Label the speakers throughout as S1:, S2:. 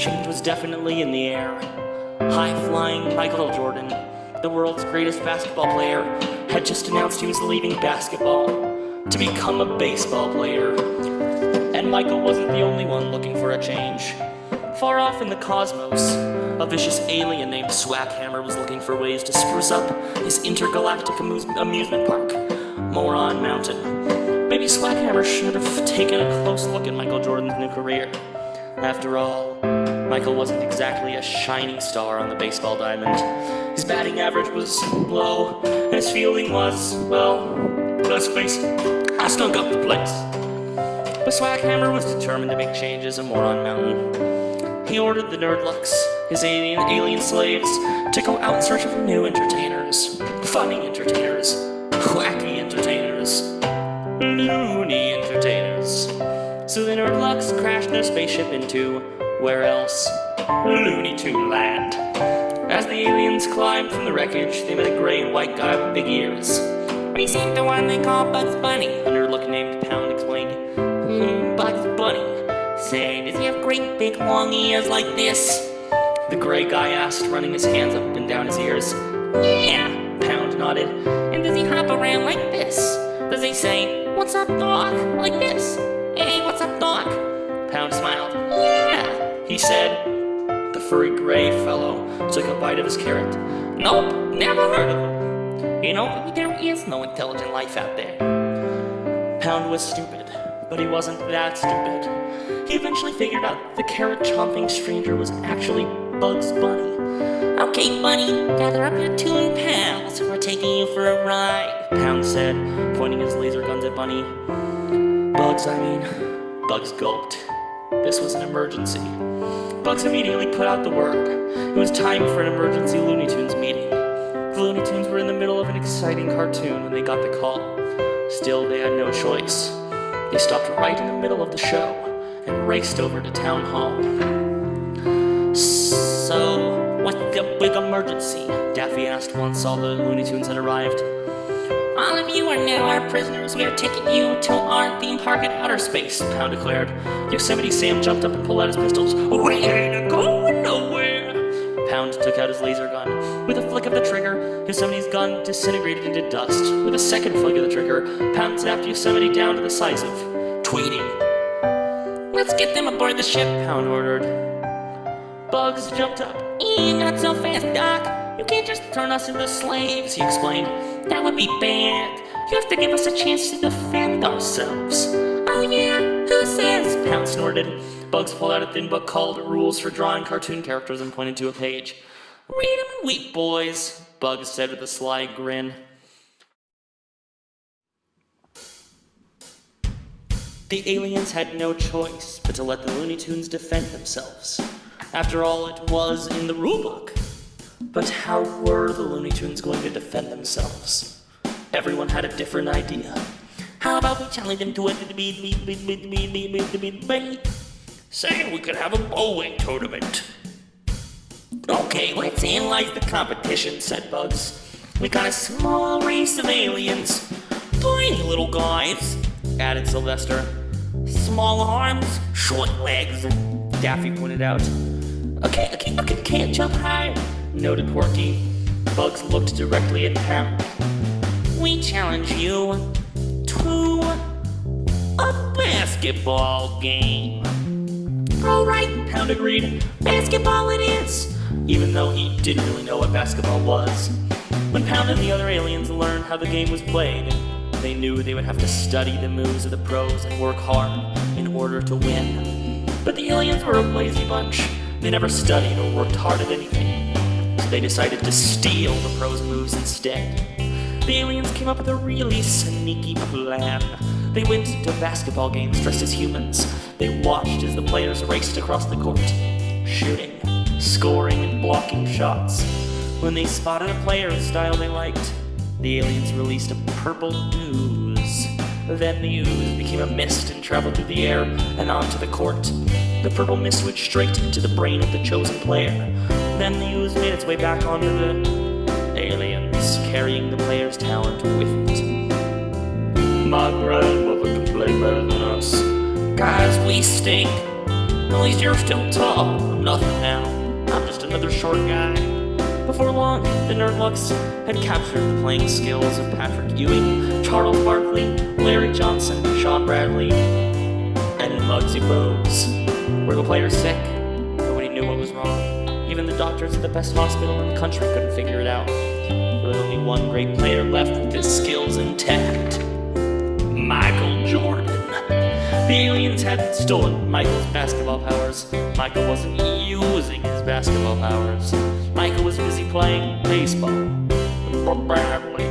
S1: Change was definitely in the air. High-flying Michael Jordan, the world's greatest basketball player, had just announced he was leaving basketball to become a baseball player. And Michael wasn't the only one looking for a change. Far off in the cosmos, a vicious alien named Swackhammer was looking for ways to spruce up his intergalactic amusement park, Moron Mountain. Maybe Swackhammer should have taken a close look at Michael Jordan's new career. After all, Michael wasn't exactly a shining star on the baseball diamond. His batting average was low, and his fielding was, well, let's face it, I stunk up the place. But Swackhammer was determined to make changes in Moron Mountain. He ordered the Nerdlucks, his alien slaves, to go out in search of new entertainers. Funny entertainers, wacky entertainers, loony entertainers. So the Nerdlucks crashed their spaceship into, where else? Looney Tune Land. As the aliens climbed from the wreckage, they met a gray and white guy with big ears. "We seem the one they call Bugs Bunny," a Nerdluck named Pound explained. Bugs Bunny. Say, does he have great big long ears like this? The gray guy asked, running his hands up and down his ears. Yeah, Pound nodded. And does he hop around like this? Does he say, "What's up, dog?" like this? "Hey, what's up, dog?" Pound smiled. Yeah, he said. The furry gray fellow took a bite of his carrot. Nope, never heard of him. You know, there is no intelligent life out there. Pound was stupid, but he wasn't that stupid. He eventually figured out the carrot-chomping stranger was actually Bugs Bunny. "Okay, Bunny, gather up your toon pals. We're taking you for a ride," Pound said, pointing his laser guns at Bunny. Bugs gulped. This was an emergency. Bugs immediately put out the word. It was time for an emergency Looney Tunes meeting. The Looney Tunes were in the middle of an exciting cartoon when they got the call. Still, they had no choice. They stopped right in the middle of the show and raced over to Town Hall. "So, what's the big emergency?" Daffy asked once all the Looney Tunes had arrived. "All of you are now our prisoners. We are taking you to our theme park in outer space," Pound declared. Yosemite Sam jumped up and pulled out his pistols. "We ain't going nowhere." Pound took out his laser gun. With a flick of the trigger, Yosemite's gun disintegrated into dust. With a second flick of the trigger, Pound snapped Yosemite down to the size of Tweety. "Let's get them aboard the ship," Pound ordered. Bugs jumped up. "Not so fast, Doc. You can't just turn us into slaves," he explained. "That would be bad. You have to give us a chance to defend ourselves." "Oh yeah? Who says?" Pound snorted. Bugs pulled out a thin book called Rules for Drawing Cartoon Characters and pointed to a page. "Read 'em and weep, boys," Bugs said with a sly grin. The aliens had no choice but to let the Looney Tunes defend themselves. After all, it was in the rulebook. But how were the Looney Tunes going to defend themselves? Everyone had a different idea. "How about we challenge them to a say we could have a bowling tournament?" "Okay, let's analyze the competition," said Bugs. "We got a small race of aliens. Tiny little guys," added Sylvester. "Small arms, short legs," Daffy pointed out. Okay, can't jump high," noted Porky. Bugs looked directly at Pound. "We challenge you to a basketball game." "All right," Pound agreed. "Basketball it is," even though he didn't really know what basketball was. When Pound and the other aliens learned how the game was played, they knew they would have to study the moves of the pros and work hard in order to win. But the aliens were a lazy bunch. They never studied or worked hard at anything. So they decided to steal the pros' moves instead. The aliens came up with a really sneaky plan. They went to basketball games dressed as humans. They watched as the players raced across the court, shooting, scoring, and blocking shots. When they spotted a player's style they liked, the aliens released a purple ooze. Then the ooze became a mist and traveled through the air and onto the court. The purple mist went straight into the brain of the chosen player. Then the ooze made its way back onto the aliens, carrying the player's talent with it. "My grandmother can play better than us. Guys, we stink. At least you're still tall. I'm nothing now. I'm just another short guy. Before long, the Nerdlucks had captured the playing skills of Patrick Ewing, Charles Barkley, Larry Johnson, Sean Bradley, and Muggsy Bogues. Were the players sick? Nobody knew what was wrong. Even the doctors at the best hospital in the country couldn't figure it out. There was only one great player left with his skills intact. Michael Jordan. The aliens had stolen Michael's basketball powers. Michael wasn't using his basketball powers. Michael was busy playing baseball. Badly.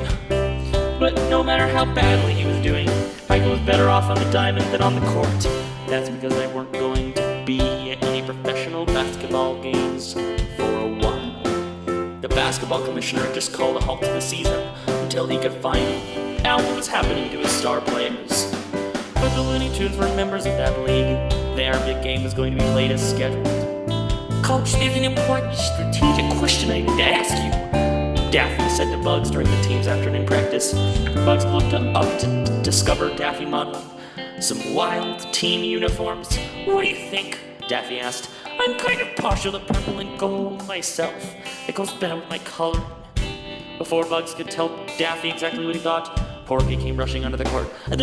S1: But no matter how badly he was doing, Michael was better off on the diamond than on the court. That's because there weren't going to be any professional basketball games for a while. The basketball commissioner just called a halt to the season until he could find out what was happening to his star players. But the Looney Tunes were members of that league. Their big game was going to be played as scheduled. Coach, there's an important strategic question I need to ask you, Daffy said to Bugs during the team's afternoon practice. Bugs looked up to discover Daffy modeling some wild team uniforms. What do you think? Daffy asked. I'm kind of partial to purple and gold myself. It goes better with my coloring. Before Bugs could tell Daffy exactly what he thought, Porky came rushing onto the court. Turn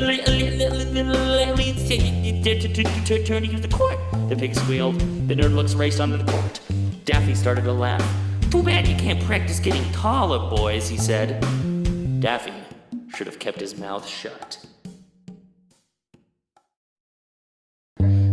S1: to use the court. The pig squealed. The Nerdlucks raced onto the court. Daffy started to laugh. Too bad you can't practice getting taller, boys, he said. Daffy should have kept his mouth shut.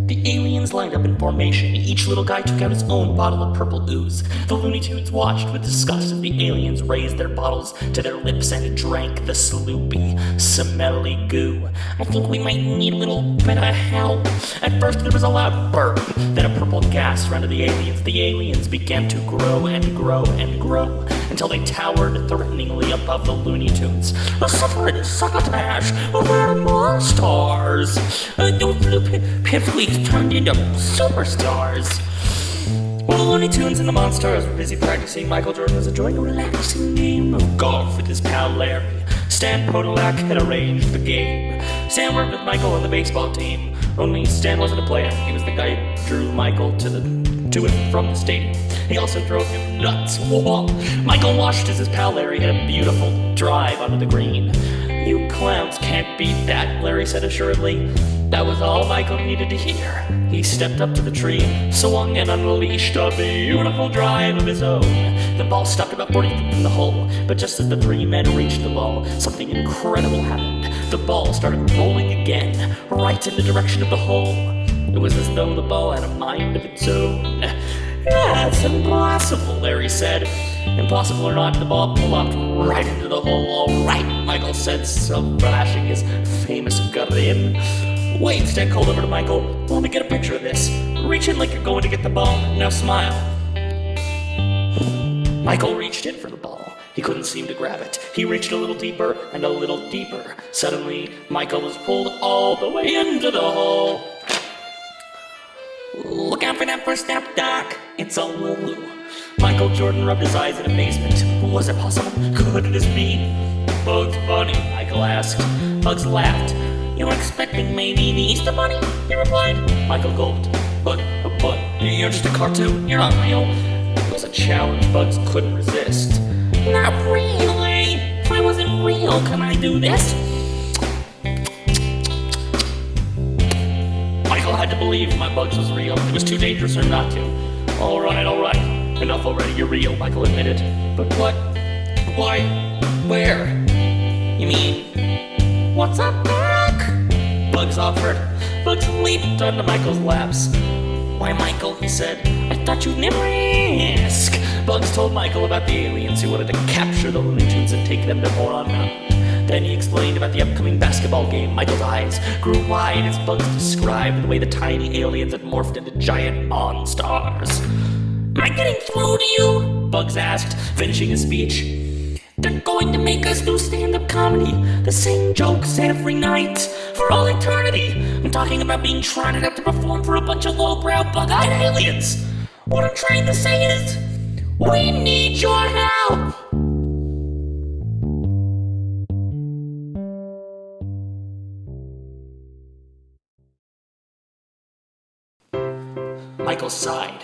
S1: The aliens lined up in formation. Each little guy took out his own bottle of purple ooze. The Looney Tunes watched with disgust as the aliens raised their bottles to their lips and drank the sloopy, smelly goo. I think we might need a little bit of help. At first there was a loud burp, then a purple gas surrounded the aliens. The aliens began to grow and grow and grow until they towered threateningly above the Looney Tunes. A suffering succotash of our monsters. Those little pipsqueaks turned into superstars. While the Looney Tunes and the Monsters were busy practicing, Michael Jordan was enjoying a relaxing game of golf with his pal Larry. Stan Podolak had arranged the game. Stan worked with Michael on the baseball team, only Stan wasn't a player. He was the guy who drew Michael to it from the stadium. He also drove him nuts. Whoa. Michael watched as his pal Larry hit a beautiful drive onto the green. You clowns can't beat that, Larry said assuredly. That was all Michael needed to hear. He stepped up to the tree, swung and unleashed a beautiful drive of his own. The ball stopped about 40 feet from the hole, but just as the three men reached the ball, something incredible happened. The ball started rolling again, right in the direction of the hole. It was as though the ball had a mind of its own. That's impossible, Larry said. Impossible or not, the ball plopped right into the hole. All right, Michael said, flashing his famous grin. Wait, Stan called over to Michael. Let me get a picture of this. Reach in like you're going to get the ball. Now smile. Michael reached in for the ball. He couldn't seem to grab it. He reached a little deeper and a little deeper. Suddenly, Michael was pulled all the way into the hole. Look out for that first step, Doc. It's a Lulu. Michael Jordan rubbed his eyes in amazement. Was it possible? Could this be? Bugs Bunny, Michael asked. Bugs laughed. You were expecting maybe the Easter Bunny? He replied. Michael gulped. But, you're just a cartoon. You're not real. It was a challenge Bugs couldn't resist. Not really. If I wasn't real, can I do this? Michael had to believe my Bugs was real. It was too dangerous for him not to. All right. Enough already. You're real, Michael admitted. But what? Why? Where? You mean, what's up, Doc? Bugs offered. Bugs leaped onto Michael's laps. Why, Michael, he said, I thought you'd never ask. Bugs told Michael about the aliens who wanted to capture the Looney Tunes and take them to Moron Mountain. Then he explained about the upcoming basketball game. Michael's eyes grew wide as Bugs described the way the tiny aliens had morphed into giant monsters. Am I getting through to you? Bugs asked, finishing his speech. They're going to make us do stand-up comedy. The same jokes every night for all eternity. I'm talking about being trotted out to perform for a bunch of lowbrow bug-eyed aliens. What I'm trying to say is, we need your help. Michael sighed.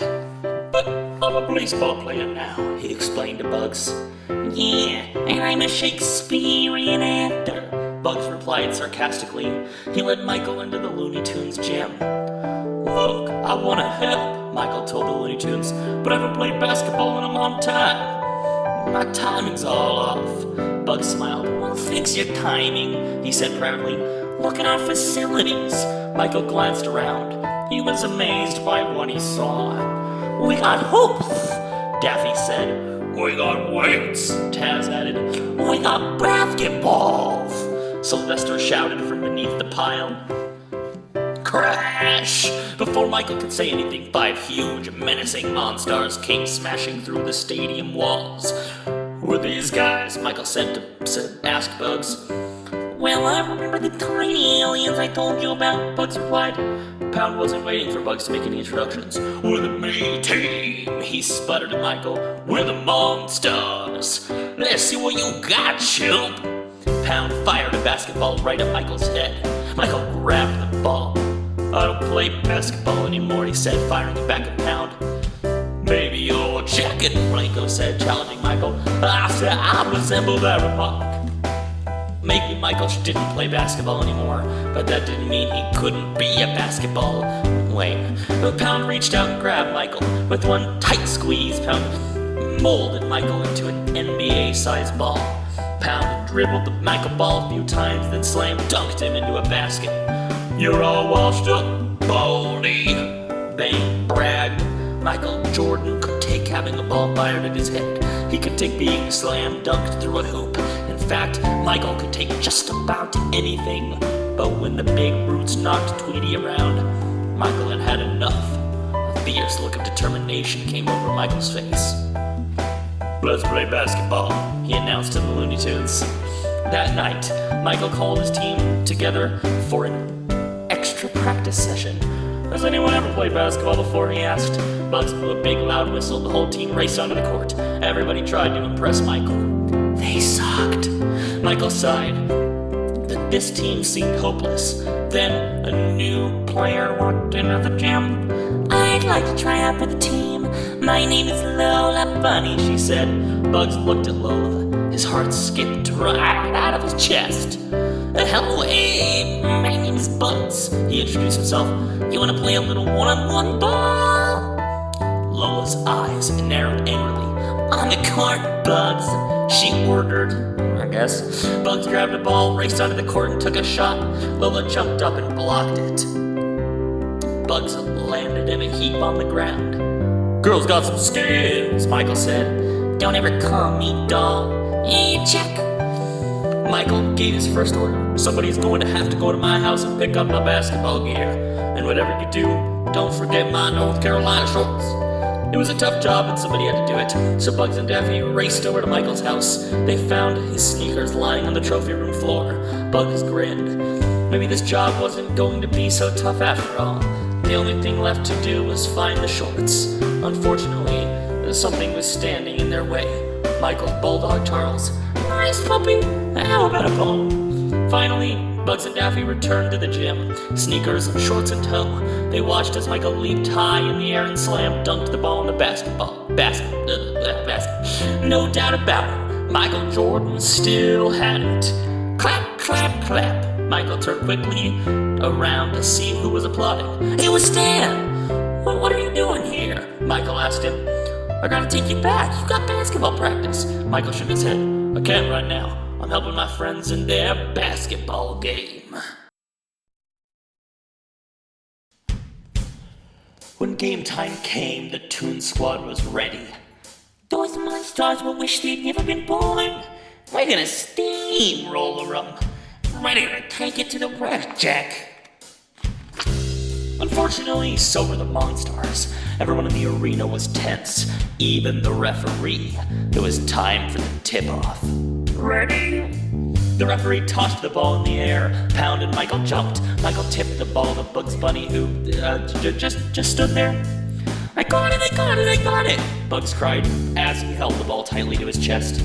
S1: "But I'm a baseball player now," he explained to Bugs. "Yeah, and I'm a Shakespearean actor," Bugs replied sarcastically. He led Michael into the Looney Tunes gym. "Look, I want to help," Michael told the Looney Tunes, "but I haven't played basketball in a long time. My timing's all off." Bugs smiled. "Well, fix your timing," he said proudly. "Look at our facilities." Michael glanced around. He was amazed by what he saw. "We got hoops," Daffy said. "We got weights," Taz added. "We got basketballs," Sylvester shouted from beneath the pile. Crash! Before Michael could say anything, 5 huge, menacing monsters came smashing through the stadium walls. "Who are these guys?" Michael asked Bugs. "Well, I remember the tiny aliens I told you about," Bugs replied. Pound wasn't waiting for Bugs to make any introductions. "We're the Me Team," he sputtered at Michael. "We're the Monsters. Let's see what you got, chump." Pound fired a basketball right at Michael's head. Michael grabbed the ball. "I don't play basketball anymore," he said, firing it back at Pound. "Maybe you're checking," Franco said, challenging Michael. I resemble that remark." Maybe Michael didn't play basketball anymore, but that didn't mean he couldn't be a basketball player. Pound reached out and grabbed Michael. With one tight squeeze, Pound molded Michael into an NBA-sized ball. Pound dribbled the Michael ball a few times, then slam dunked him into a basket. "You're all washed up, baldy," Bane bragged. Michael Jordan could take having a ball fired at his head. He could take being slam dunked through a hoop. In fact, Michael could take just about anything. But when the big brutes knocked Tweety around, Michael had had enough. A fierce look of determination came over Michael's face. "Let's play basketball," he announced to the Looney Tunes. That night, Michael called his team together for an extra practice session. "Has anyone ever played basketball before?" he asked. Bugs blew a big loud whistle. The whole team raced onto the court. Everybody tried to impress Michael. They sucked. Michael sighed. This team seemed hopeless. Then a new player walked into the gym. "I'd like to try out for the team. My name is Lola Bunny," she said. Bugs looked at Lola. His heart skipped right out of his chest. "Hello, my name is Bugs," he introduced himself. "You want to play a little one-on-one ball?" Lola's eyes narrowed angrily. "On the court, Bugs," she ordered. I guess. Bugs grabbed a ball, raced onto the court, and took a shot. Lola jumped up and blocked it. Bugs landed in a heap on the ground. "Girl's got some skills," Michael said. "Don't ever call me doll." "Yeah, check." Michael gave his first order. "Somebody's going to have to go to my house and pick up my basketball gear. And whatever you do, don't forget my North Carolina shorts." It was a tough job and somebody had to do it, so Bugs and Daffy raced over to Michael's house. They found his sneakers lying on the trophy room floor. Bugs grinned. Maybe this job wasn't going to be so tough after all. The only thing left to do was find the shorts. Unfortunately, something was standing in their way. Michael's bulldog Charles. "Nice puppy. How about a bone?" Finally, Bugs and Daffy returned to the gym, sneakers and shorts in tow. They watched as Michael leaped high in the air and slam dunked the ball in the basket. No doubt about it, Michael Jordan still had it. Clap, clap, clap. Michael turned quickly around to see who was applauding. It was Stan. "What are you doing here?" Michael asked him. "I gotta take you back. You got basketball practice." Michael shook his head. "I can't right now. I'm helping my friends in their basketball game." When game time came, the Toon Squad was ready. "Those monsters will wish they'd never been born. We're gonna steamroller them. Ready to take it to the racetrack." Unfortunately, so were the monsters. Everyone in the arena was tense, even the referee. It was time for the tip-off. "Ready?" The referee tossed the ball in the air. Pound and Michael jumped. Michael tipped the ball to Bugs Bunny, who just stood there. I got it! Bugs cried as he held the ball tightly to his chest.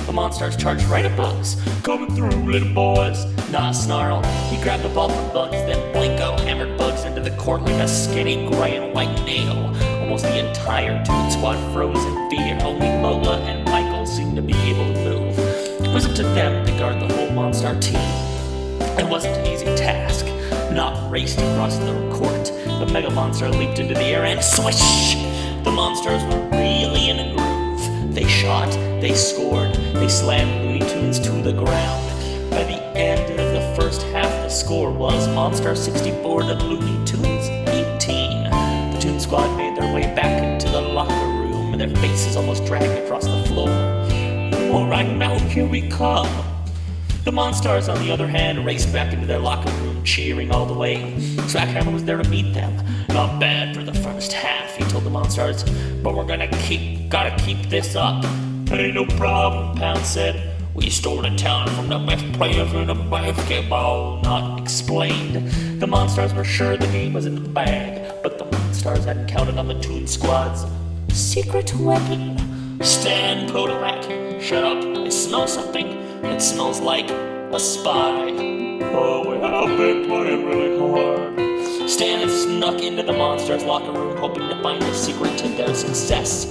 S1: The Monstars charged right at Bugs. "Coming through, little boys." Not a snarl. He grabbed the ball from Bugs, then Blinko hammered Bugs into the court like a skinny gray and white nail. Almost the entire Toon Squad froze in fear. Only Lola and Michael seemed to be able to move. It was up to them to guard the whole Monstar team. It wasn't an easy task. Not raced across the court. The Mega Monster leaped into the air and swish! The Monstars were really in a groove. They shot, they scored, they slammed Looney Tunes to the ground. By the end of the first half, the score was Monstar 64 to Looney Tunes 18. The Toon Squad made their way back into the locker room, and their faces almost dragged across the floor. "All right, now here we come." The Monstars, on the other hand, raced back into their locker room, cheering all the way. Swackhammer was there to meet them. "Not bad for the first half," he told the Monstars, "but we're gotta keep this up." "Ain't no problem," Pound said. "We stole a talent from the best players in the basketball." Not explained. The Monstars were sure the game was in the bag, but the Monstars hadn't counted on the Toon Squad's secret weapon. "Stan Podolak, shut up. I smell something. It smells like a spy." "Oh, we have been playing really hard." Stan had snuck into the Monstars' locker room, hoping to find the secret to their success.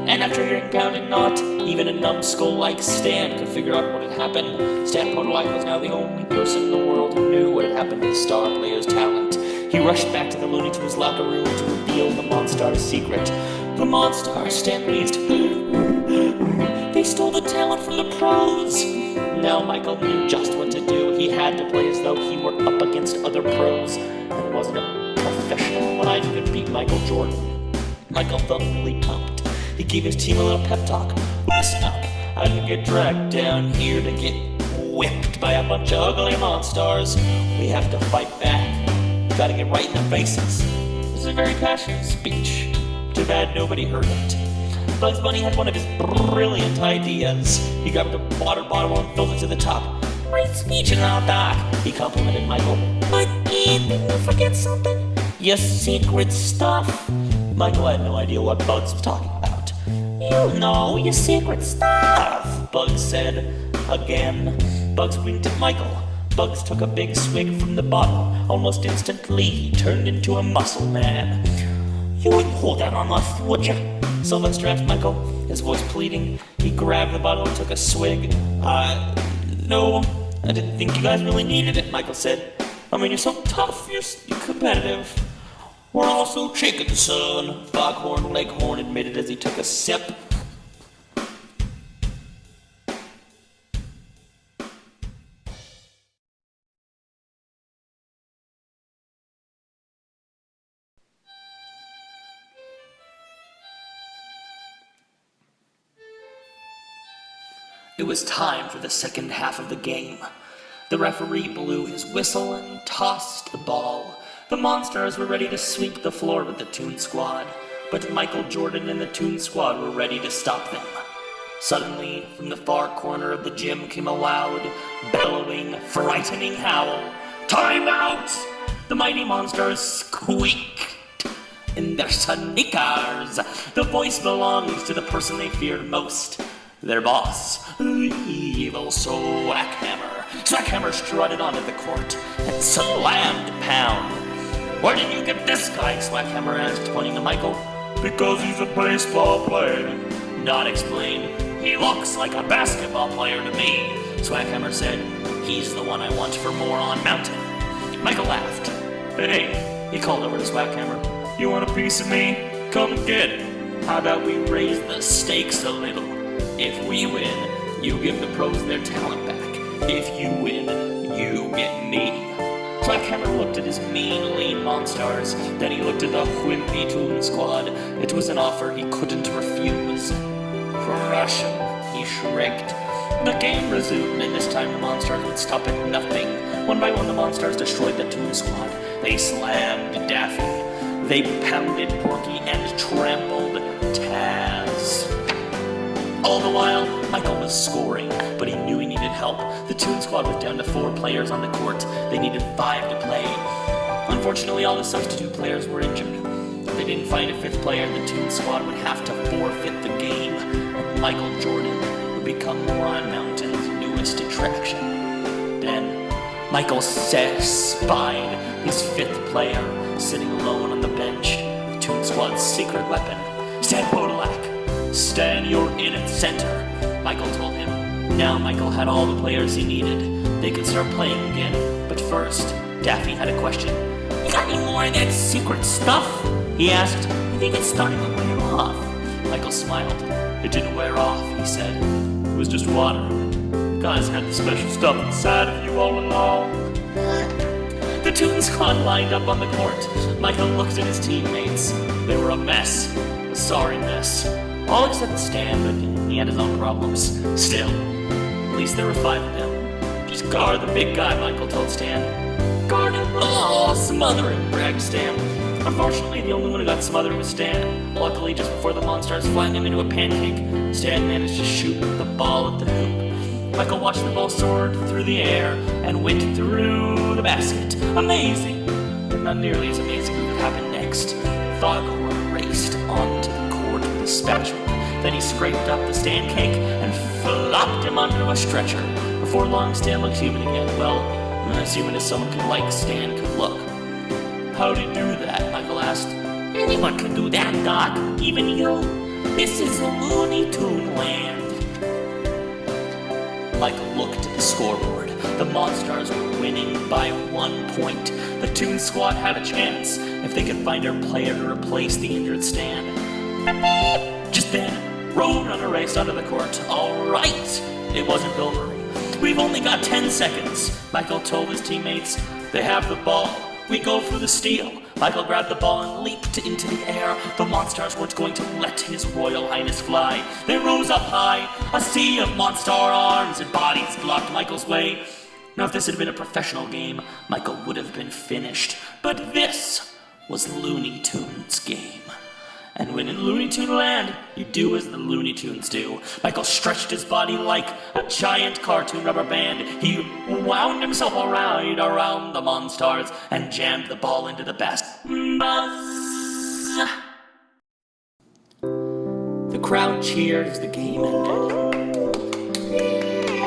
S1: And after hearing Pound and Knot, even a numbskull like Stan could figure out what had happened. Stan Podolak was now the only person in the world who knew what had happened to the star player's talent. He rushed back to the Looney Tunes locker room to reveal the Monstars' secret. "The Monstars," Stan wheezed. "They stole the talent from the pros." Now Michael knew just what to do. He had to play as though he were up against other pros, and wasn't a professional life could beat Michael Jordan. Michael felt really pumped. He gave his team a little pep talk. "Listen up, I didn't get dragged down here to get whipped by a bunch of ugly Monstars. We have to fight back. Gotta get right in their faces." It was a very passionate speech. Too bad nobody heard it. Bugs Bunny had one of his brilliant ideas. He grabbed a water bottle and filled it to the top. "Great speech and all that," he complimented Michael. "But did you forget something? Your secret stuff." Michael had no idea what Bugs was talking about. "You know, your secret stuff," Bugs said again. Bugs winked at Michael. Bugs took a big swig from the bottle. Almost instantly, he turned into a muscle man. "You wouldn't hold that on us, would you?" Sylvester asked Michael, his voice pleading. He grabbed the bottle and took a swig. No, I didn't think you guys really needed it," Michael said. "I mean, you're so tough, you're competitive." "We're all so chicken, son," Foghorn Leghorn admitted as he took a sip. It was time for the second half of the game. The referee blew his whistle and tossed the ball. The Monstars were ready to sweep the floor with the Toon Squad, but Michael Jordan and the Toon Squad were ready to stop them. Suddenly, from the far corner of the gym came a loud, bellowing, frightening howl. "Time out!" The mighty Monstars squeaked in their sneakers. The voice belongs to the person they feared most. Their boss, the evil Swackhammer. Swackhammer strutted onto the court and slammed Pound. "Where did you get this guy?" Swackhammer asked, pointing to Michael. "Because he's a baseball player." Not explained. "He looks like a basketball player to me," Swackhammer said. "He's the one I want for more on Mountain." Michael laughed. "Hey," he called over to Swackhammer. "You want a piece of me? Come and get it. How about we raise the stakes a little? If we win, you give the pros their talent back. If you win, you get me." Swackhammer looked at his mean, lean Monstars. Then he looked at the wimpy Toon Squad. It was an offer he couldn't refuse. "Crush him," he shrieked. The game resumed, and this time the Monstars would stop at nothing. One by one, the Monstars destroyed the Toon Squad. They slammed Daffy. They pounded Porky and trampled Taz. All the while, Michael was scoring, but he knew he needed help. The Toon Squad was down to 4 players on the court. They needed 5 to play. Unfortunately, all the substitute players were injured. If they didn't find a 5th player, the Toon Squad would have to forfeit the game, and Michael Jordan would become Moron Mountain's newest attraction. Then, Michael spied his fifth player sitting alone on the bench, the Toon Squad's secret weapon. Stan Podolak, Stan, you're in its center, Michael told him. Now Michael had all the players he needed. They could start playing again. But first, Daffy had a question. You got any more of that secret stuff? He asked. I think it's starting to wear off. Michael smiled. It didn't wear off, he said. It was just water. You guys had the special stuff inside of you all along. The Toon Squad lined up on the court. Michael looked at his teammates. They were a mess. A sorry mess. All except Stan, but he had his own problems. Still, at least there were 5 of them. Just guard the big guy, Michael told Stan. Guard him? Oh, smother him, bragged Stan. Unfortunately, the only one who got smothered was Stan. Luckily, just before the monsters flattened him into a pancake, Stan managed to shoot the ball at the hoop. Michael watched the ball soar through the air and went through the basket. Amazing! But not nearly as amazing as what happened next. Foghorn raced onto the court with a spatula. Then he scraped up the Stan cake and flopped him onto a stretcher. Before long, Stan looked human again. Well, as human as someone could like Stan could look. How'd he do that? Michael asked. Anyone can do that, Doc. Even you. This is Looney Toon Land. Michael looked at the scoreboard. The Monstars were winning by 1 point. The Toon Squad had a chance if they could find their player to replace the injured Stan. Just then, Roadrunner raced onto the court. All right! It wasn't Bill Murray. We've only got 10 seconds, Michael told his teammates. They have the ball. We go for the steal. Michael grabbed the ball and leaped into the air. The Monstars weren't going to let His Royal Highness fly. They rose up high. A sea of monster arms and bodies blocked Michael's way. Now, if this had been a professional game, Michael would have been finished. But this was Looney Tunes' game. And when in Looney Toon Land, you do as the Looney Tunes do. Michael stretched his body like a giant cartoon rubber band. He wound himself around the Monstars and jammed the ball into the basket. Buzz! The crowd cheered as the game ended.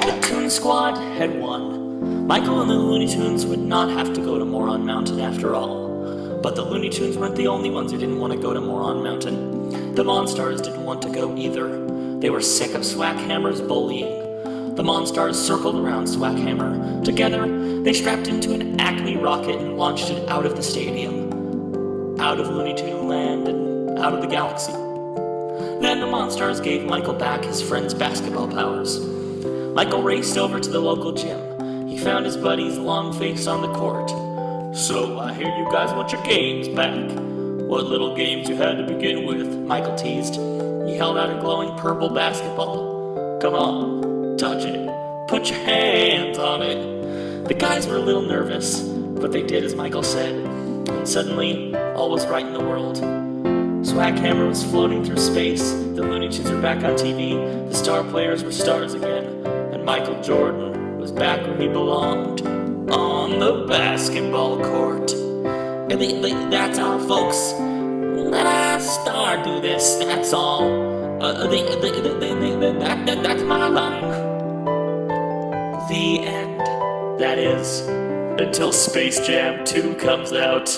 S1: The Toon Squad had won. Michael and the Looney Tunes would not have to go to Moron Mountain after all. But the Looney Tunes weren't the only ones who didn't want to go to Moron Mountain. The Monstars didn't want to go either. They were sick of Swackhammer's bullying. The Monstars circled around Swackhammer. Together, they strapped into an Acme rocket and launched it out of the stadium. Out of Looney Toon Land and out of the galaxy. Then the Monstars gave Michael back his friend's basketball powers. Michael raced over to the local gym. He found his buddies Longface on the court. So, I hear you guys want your games back. What little games you had to begin with, Michael teased. He held out a glowing purple basketball. Come on, touch it. Put your hands on it. The guys were a little nervous, but they did as Michael said. And suddenly, all was right in the world. Swackhammer was floating through space. The Looney Tunes were back on TV. The star players were stars again. And Michael Jordan was back where he belonged. On the basketball court. And that's all, folks. Let a star do this, that's all. That's my line. The end. That is, until Space Jam 2 comes out.